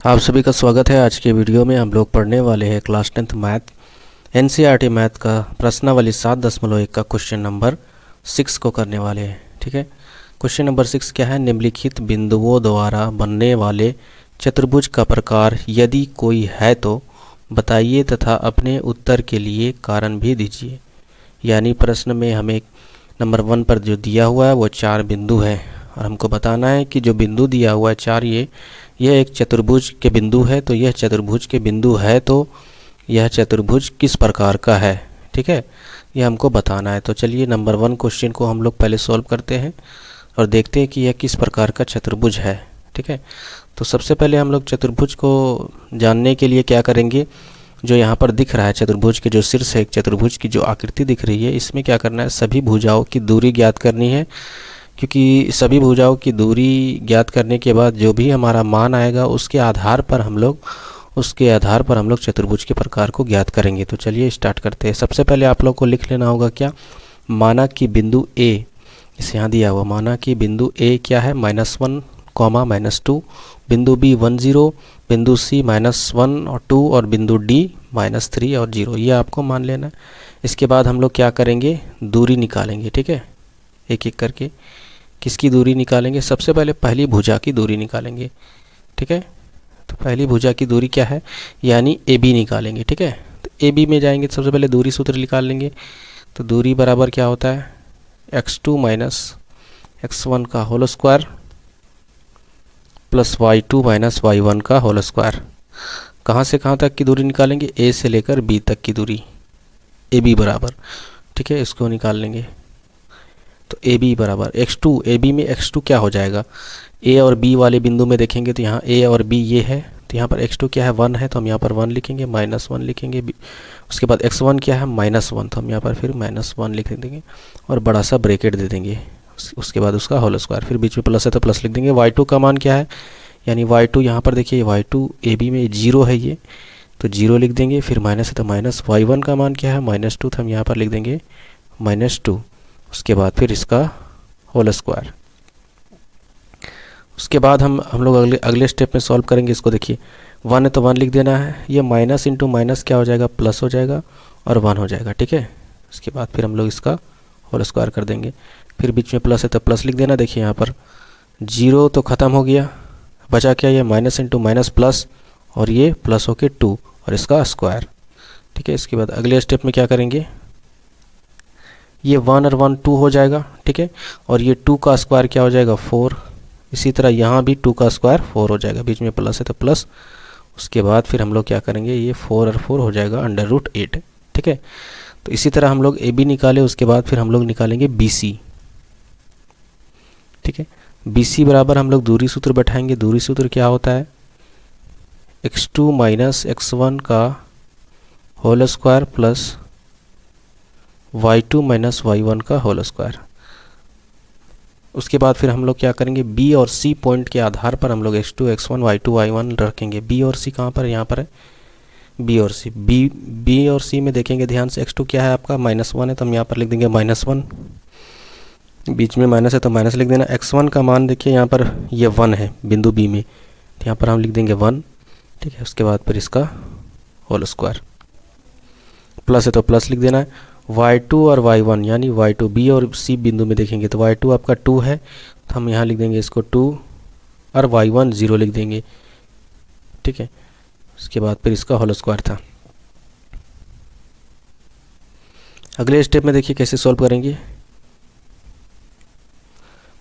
आप सभी का स्वागत है। आज के वीडियो में हम लोग पढ़ने वाले हैं class 10th math NCERT math का प्रश्नावली 7.1 का क्वेश्चन नंबर 6 को करने वाले हैं। ठीक है, क्वेश्चन नंबर 6 क्या है? निम्नलिखित बिंदुओं द्वारा बनने वाले चतुर्भुज का प्रकार यदि कोई है तो बताइए तथा अपने उत्तर के लिए कारण भी दीजिए। यानी प्रश्न में हमें नंबर 1 पर जो दिया हुआ है वो 4 बिंदु है और हमको बताना है कि जो बिंदु दिया हुआ है 4 यह एक चतुर्भुज के बिंदु है। तो यह चतुर्भुज के बिंदु है तो यह चतुर्भुज किस प्रकार का है। ठीक है, यह हमको बताना है। तो चलिए नंबर 1 क्वेश्चन को हम लोग पहले सॉल्व करते हैं और देखते हैं कि यह किस प्रकार का चतुर्भुज है। ठीक है, तो सबसे पहले हम लोग चतुर्भुज को जानने के लिए क्या करेंगे, जो यहाँ पर दिख रहा है चतुर्भुज के जो शीर्ष है, एक चतुर्भुज की जो आकृति दिख रही है, इसमें क्या करना है, सभी भुजाओं की दूरी ज्ञात करनी है। क्योंकि सभी भुजाओं की दूरी ज्ञात करने के बाद जो भी हमारा मान आएगा उसके आधार पर हम लोग चतुर्भुज के प्रकार को ज्ञात करेंगे। तो चलिए स्टार्ट करते हैं। सबसे पहले आप लोग को लिख लेना होगा क्या, माना कि बिंदु ए, इसे यहाँ दिया हुआ, माना कि बिंदु ए क्या है, -1, -2, बिंदु बी 1 0, बिंदु सी -1 और 2 और बिंदु डी -3 और 0, ये आपको मान लेना है। इसके बाद हम लोग क्या करेंगे, दूरी निकालेंगे। ठीक है, एक एक करके किसकी दूरी निकालेंगे, सबसे पहले पहली भुजा की दूरी निकालेंगे। ठीक है, तो पहली भुजा की दूरी क्या है, यानी ए बी निकालेंगे। ठीक है, तो ए बी में जाएंगे तो सबसे पहले दूरी सूत्र निकाल लेंगे। तो दूरी बराबर क्या होता है, x2 - x1 का whole square plus y2 - y1 का होल स्क्वायर। कहाँ से कहाँ तक की दूरी निकालेंगे, ए से लेकर बी तक की दूरी, ए बी बराबर। ठीक है, इसको निकाल लेंगे। तो ए बी बराबर x2, ए बी में x2 क्या हो जाएगा, ए और बी वाले बिंदु में देखेंगे तो यहाँ ए और बी ये है, तो यहाँ पर x2 क्या है, 1 है, तो हम यहाँ पर 1 लिखेंगे, -1 लिखेंगे। उसके बाद x1 क्या है, -1, तो हम यहाँ पर फिर -1 लिख देंगे और बड़ा सा ब्रैकेट दे देंगे। उसके बाद उसका होल स्क्वायर, फिर बीच में प्लस है तो प्लस लिख देंगे। y2 का मान क्या है, यानी y2 यहाँ पर देखिए, y2 ए बी में 0 है ये, तो 0 लिख देंगे। फिर माइनस है तो माइनस। y1 का मान क्या है, -2, तो हम यहाँ पर लिख देंगे -2। उसके बाद फिर इसका होल स्क्वायर। उसके बाद हम लोग अगले स्टेप में सॉल्व करेंगे इसको। देखिए 1 है तो 1 लिख देना है, ये माइनस इंटू माइनस क्या हो जाएगा, प्लस हो जाएगा और 1 हो जाएगा। ठीक है, उसके बाद फिर हम लोग इसका होल स्क्वायर कर देंगे। फिर बीच में प्लस है तो प्लस लिख देना। देखिए यहाँ पर 0 तो ख़त्म हो गया, बचा क्या, ये माइनस इंटू माइनस प्लस और ये प्लस होके 2 और इसका स्क्वायर। ठीक है, इसके बाद अगले स्टेप में क्या करेंगे, ये 1 और 1 2 हो जाएगा। ठीक है, और ये 2 का स्क्वायर क्या हो जाएगा, 4। इसी तरह यहाँ भी 2 का स्क्वायर 4 हो जाएगा, बीच में प्लस है तो प्लस। उसके बाद फिर हम लोग क्या करेंगे, ये 4 और 4 हो जाएगा √8। ठीक है, तो इसी तरह हम लोग ए बी निकाले, उसके बाद फिर हम लोग निकालेंगे बी सी। ठीक है, बी सी बराबर हम लोग दूरी सूत्र बैठाएंगे। दूरी सूत्र क्या होता है, x2 - x1 का whole square plus y2 - y1 का होल स्क्वायर। उसके बाद फिर हम लोग क्या करेंगे, b और c पॉइंट के आधार पर हम लोग x2 x1 y2 y1 रखेंगे। b और c कहाँ पर है, यहाँ पर है b और c। b और c में देखेंगे ध्यान से, x2 क्या है आपका, -1 है, तो हम यहाँ पर लिख देंगे -1, बीच में माइनस है तो माइनस लिख देना। x1 का मान देखिए यहाँ पर ये 1 है बिंदु b में, तो यहाँ पर हम लिख देंगे 1। ठीक है, उसके बाद फिर इसका होल स्क्वायर, प्लस है तो प्लस लिख देना है। y2 और y1 यानी y2 b और c बिंदु में देखेंगे तो y2 आपका 2 है, तो हम यहाँ लिख देंगे इसको 2 और y1 0 लिख देंगे। ठीक है, उसके बाद फिर इसका होल स्क्वायर था। अगले स्टेप में देखिए कैसे सॉल्व करेंगे।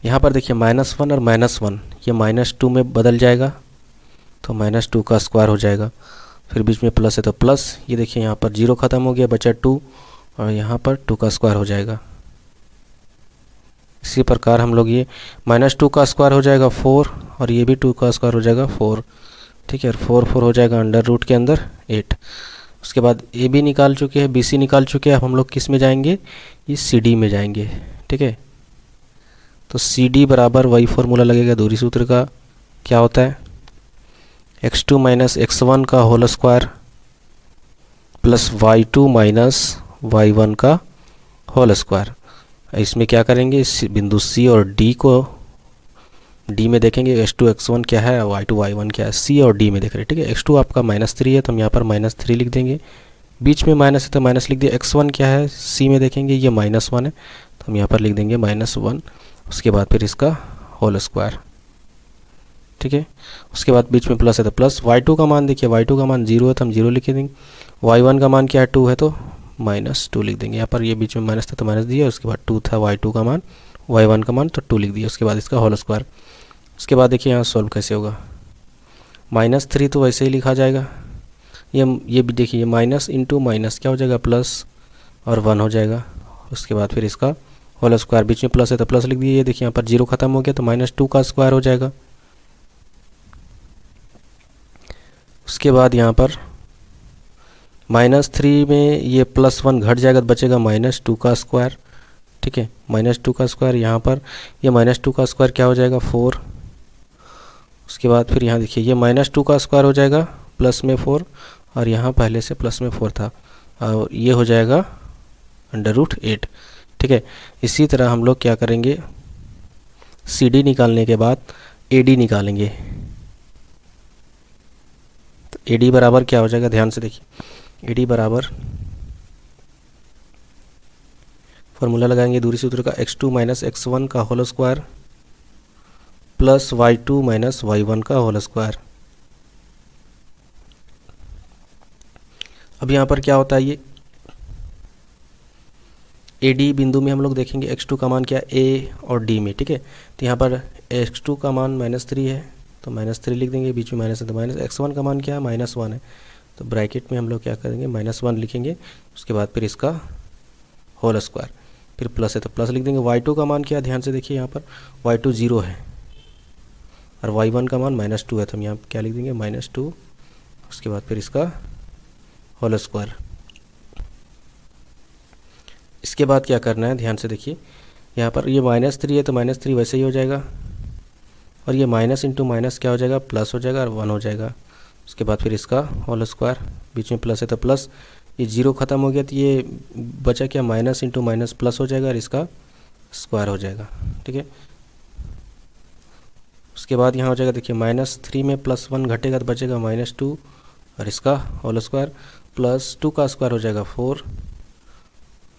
यहाँ पर देखिए -1 और -1 ये -2 में बदल जाएगा, तो -2 का स्क्वायर हो जाएगा। फिर बीच में प्लस है तो प्लस, ये देखिए यहाँ पर 0 ख़त्म हो गया, बचा 2 और यहाँ पर 2 का स्क्वायर हो जाएगा। इसी प्रकार हम लोग ये -2 का स्क्वायर हो जाएगा 4 और ये भी 2 का स्क्वायर हो जाएगा 4। ठीक है, और 4 4 हो जाएगा √ के अंदर 8। उसके बाद ए बी निकाल चुके हैं, बी सी निकाल चुके हैं। अब हम लोग किस में जाएंगे, ये सी डी में जाएंगे। ठीक है, तो सी डी बराबर वही फॉर्मूला लगेगा दूरी सूत्र का, क्या होता है, x2 - x1 का whole square plus y2 - y1 का होल स्क्वायर। इसमें क्या करेंगे, इस बिंदु C और D को डी में देखेंगे x2 x1 क्या है, y2 y1 क्या है, सी और डी में देख रहे हैं, ठीक है। x2 आपका -3 है तो हम यहाँ पर -3 लिख देंगे, बीच में माइनस है तो माइनस लिख दिया। x1 क्या है, सी में देखेंगे ये -1 है तो हम यहाँ पर लिख देंगे -1, उसके बाद फिर इसका होल स्क्वायर, ठीक है। उसके बाद बीच में प्लस है तो प्लस। y2 का मान देखिए, y2 का मान 0 है तो हम 0 लिख देंगे, y1 का मान क्या है 2 है तो -2 लिख देंगे। यहाँ पर ये बीच में माइनस था तो माइनस दिया, उसके बाद 2 था y2 का मान, y1 का मान तो 2 लिख दिया, उसके बाद इसका होल स्क्वायर। उसके बाद देखिए यहाँ सॉल्व कैसे होगा, -3 तो वैसे ही लिखा जाएगा, ये भी देखिए माइनस इंटू माइनस क्या हो जाएगा प्लस और 1 हो जाएगा। उसके बाद फिर इसका होल स्क्वायर, बीच में प्लस है तो प्लस लिख दिए। ये देखिए यहाँ पर 0 खत्म हो गया तो -2 का स्क्वायर हो जाएगा। उसके बाद यहाँ पर -3 में ये +1 घट जाएगा तो बचेगा -2 का स्क्वायर, ठीक है। -2 का स्क्वायर, यहाँ पर ये -2 का स्क्वायर क्या हो जाएगा 4। उसके बाद फिर यहाँ देखिए ये -2 का स्क्वायर हो जाएगा प्लस में 4, और यहाँ पहले से प्लस में 4 था और ये हो जाएगा √8, ठीक है। इसी तरह हम लोग क्या करेंगे, CD निकालने के बाद AD निकालेंगे। तो AD बराबर क्या हो जाएगा, ध्यान से देखिए, AD बराबर फॉर्मूला लगाएंगे दूरी सूत्र का, x2 - x1 का whole square plus y2 - y1 का होल स्क्वायर। अब यहाँ पर क्या होता है, ये AD बिंदु में हम लोग देखेंगे x2 का मान क्या है A और D में, ठीक है। तो यहाँ पर x2 का मान -3 है तो -3 लिख देंगे, बीच में माइनस है तो माइनस। x1 का मान क्या है -1 है तो ब्रैकेट में हम लोग क्या करेंगे -1 लिखेंगे, उसके बाद फिर इसका होल स्क्वायर, फिर प्लस है तो प्लस लिख देंगे। y2 का मान क्या है, ध्यान से देखिए, यहाँ पर y2 0 है और y1 का मान -2 है तो हम यहाँ क्या लिख देंगे -2, उसके बाद फिर इसका होल स्क्वायर। इसके बाद क्या करना है, ध्यान से देखिए, यहाँ पर ये -3 है तो -3 वैसे ही हो जाएगा, और ये माइनस इंटू माइनस क्या हो जाएगा प्लस हो जाएगा और 1 हो जाएगा। उसके बाद फिर इसका होल स्क्वायर, बीच में प्लस है तो प्लस, ये 0 ख़त्म हो गया तो ये बचा क्या, माइनस इंटू माइनस प्लस हो जाएगा और इसका स्क्वायर हो जाएगा, ठीक है। उसके बाद यहाँ हो जाएगा देखिए -3 में +1 घटेगा तो बचेगा -2 और इसका होल स्क्वायर, +2 का स्क्वायर हो जाएगा 4।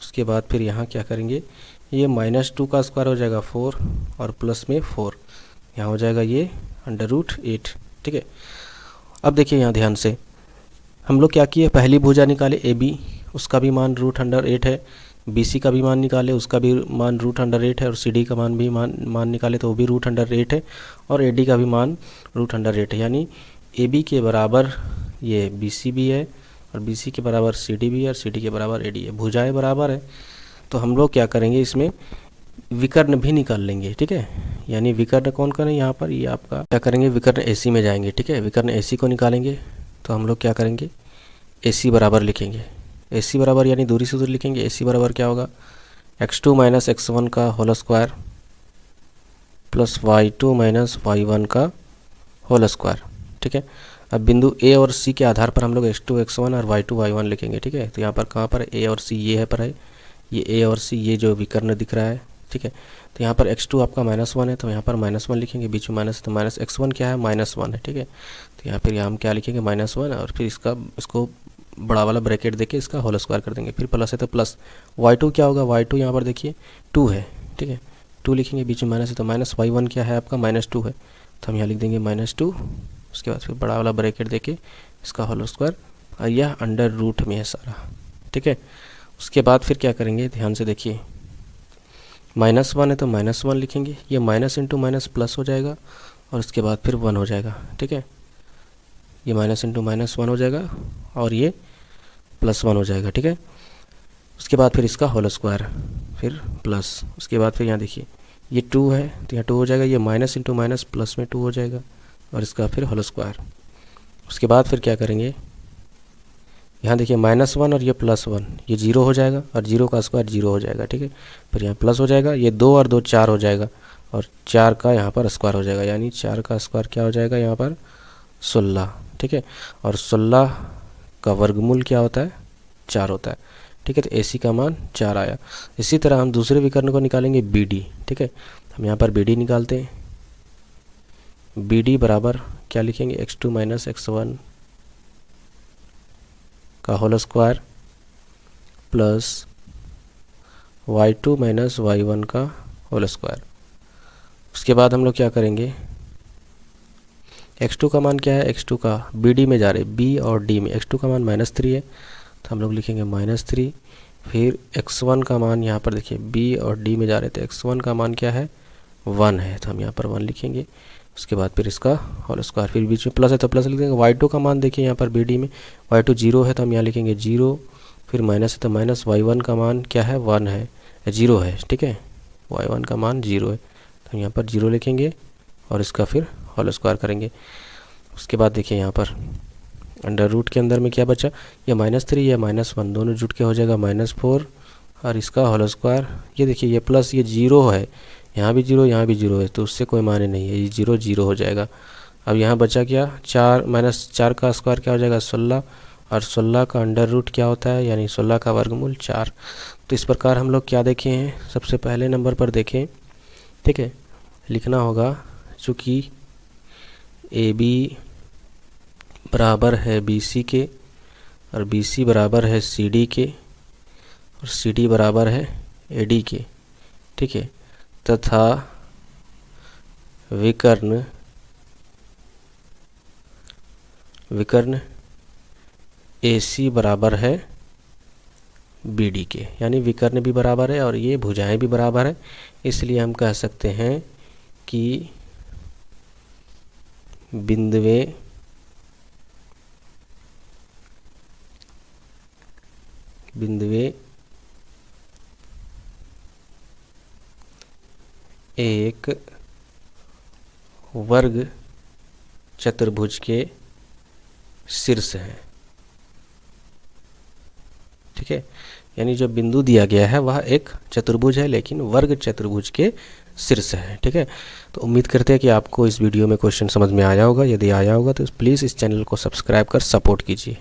उसके बाद फिर यहाँ क्या करेंगे, ये -2 का स्क्वायर हो जाएगा 4 और प्लस में 4, यहाँ हो जाएगा ये √8, ठीक है। अब देखिए यहाँ ध्यान से हम लोग क्या किए, पहली भुजा निकाले AB, उसका भी मान √8 है, BC का भी मान निकाले, उसका भी मान √8 है, और CD का मान भी मान निकाले तो वो भी √8 है, और AD का भी मान √8 है। यानी AB के बराबर ये BC भी है और BC के बराबर CD भी है और CD के बराबर AD है। भुजाएं बराबर है तो हम लोग क्या करेंगे, इसमें विकर्ण भी निकाल लेंगे, ठीक है। यानी विकर्ण कौन करें, यहाँ पर ये आपका क्या करेंगे, विकर्ण AC में जाएंगे, ठीक है। विकर्ण AC को निकालेंगे तो हम लोग क्या करेंगे, AC बराबर लिखेंगे, AC बराबर यानी दूरी सूत्र लिखेंगे। AC बराबर क्या होगा, x2 - x1 का whole square plus y2 - y1 का होल स्क्वायर, ठीक है। अब बिंदु A और C के आधार पर हम लोग x2 x1 और y2 y1 लिखेंगे, ठीक है। तो यहाँ पर कहाँ पर A और C ये है पर है, ये A और C ये जो विकर्ण दिख रहा है, ठीक है। तो यहाँ पर x2 आपका -1 है तो यहाँ पर -1 लिखेंगे, बीच में माइनस है तो माइनस, x1 क्या है -1 है, ठीक है। तो यहाँ फिर हम क्या लिखेंगे -1 और फिर इसको बड़ा वाला ब्रैकेट देके इसका होल स्क्वायर कर देंगे, फिर प्लस है तो प्लस। y2 क्या होगा, y2 यहाँ पर देखिए 2 है, ठीक है, 2 लिखेंगे, बीच में माइनस है तो माइनस। y1 क्या है आपका -2 है तो हम यहाँ लिख देंगे -2, उसके बाद फिर बड़ा वाला ब्रैकेट देके इसका होल स्क्वायर, और यह √रूट में है सारा, ठीक है। उसके बाद फिर क्या करेंगे, ध्यान से देखिए, -1 है तो -1 लिखेंगे, ये माइनस इंटू माइनस प्लस हो जाएगा और उसके बाद फिर 1 हो जाएगा, ठीक है। ये माइनस इंटू माइनस 1 हो जाएगा और ये +1 हो जाएगा, ठीक है। उसके बाद फिर इसका होल स्क्वायर, फिर प्लस, उसके बाद फिर यहाँ देखिए ये 2 है तो यहाँ 2 हो जाएगा, ये माइनस इंटू माइनस प्लस में 2 हो जाएगा और इसका फिर होल स्क्वायर। उसके बाद फिर क्या करेंगे, यहाँ देखिए -1 और ये +1, ये 0 हो जाएगा और 0 का स्क्वायर 0 हो जाएगा, ठीक है। फिर यहाँ प्लस हो जाएगा, ये 2 और 2 4 हो जाएगा और 4 का यहाँ पर स्क्वायर हो जाएगा, यानी 4 का स्क्वायर क्या हो जाएगा यहाँ पर 16, ठीक है। और 16 का वर्गमूल क्या होता है 4 होता है, ठीक है। तो AC का मान 4 आया। इसी तरह हम दूसरे विकर्ण को निकालेंगे BD, ठीक है। हम यहाँ पर BD निकालते हैं, बी डी बराबर क्या लिखेंगे, x2 माइनस x1 का whole square plus y2 minus y1 का होल स्क्वायर। उसके बाद हम लोग क्या करेंगे, x2 का मान क्या है, x2 का bd में जा रहे b और d में, x2 का मान -3 है तो हम लोग लिखेंगे -3। फिर x1 का मान यहाँ पर देखिए b और d में जा रहे थे, x1 का मान क्या है 1 है तो हम यहाँ पर 1 लिखेंगे। उसके बाद फिर इसका होल स्क्वायर, फिर बीच में प्लस है तो प्लस लिख देंगे। y2 का मान देखिए यहाँ पर bd में y2 0 है तो हम यहाँ लिखेंगे 0, फिर माइनस है तो माइनस, y1 का मान क्या है 1 है 0 है, ठीक है, y1 का मान 0 है तो यहाँ पर 0 लिखेंगे और इसका फिर होल स्क्वायर करेंगे। उसके बाद देखिए यहाँ पर अंडर रूट के अंदर में क्या बचा, ये -3 या -1 दोनों जुट के हो जाएगा -4 और इसका होल स्क्वायर। ये देखिए ये प्लस ये 0 है, यहाँ भी 0 यहाँ भी 0 है तो उससे कोई माने नहीं है, ये 0 0 हो जाएगा। अब यहाँ बचा क्या, 4 -4 का स्क्वायर क्या हो जाएगा 16 और 16 का अंडर रूट क्या होता है, यानी 16 का वर्गमूल 4। तो इस प्रकार हम लोग क्या देखे हैं, सबसे पहले नंबर पर देखें, ठीक है, लिखना होगा चूँकि ए बी बराबर है बी सी के और बी सी बराबर है सी डी के और सी डी बराबर है ए डी के, ठीक है, तथा विकर्ण ए सी बराबर है बी डी के, यानी विकर्ण भी बराबर है और ये भुजाएं भी बराबर है। इसलिए हम कह सकते हैं कि बिंदुए एक वर्ग चतुर्भुज के शीर्ष हैं, ठीक है, यानी जो बिंदु दिया गया है वह एक चतुर्भुज है लेकिन वर्ग चतुर्भुज के शीर्ष है, ठीक है। तो उम्मीद करते हैं कि आपको इस वीडियो में क्वेश्चन समझ में आया होगा। यदि आया होगा तो प्लीज़ इस चैनल को सब्सक्राइब कर सपोर्ट कीजिए।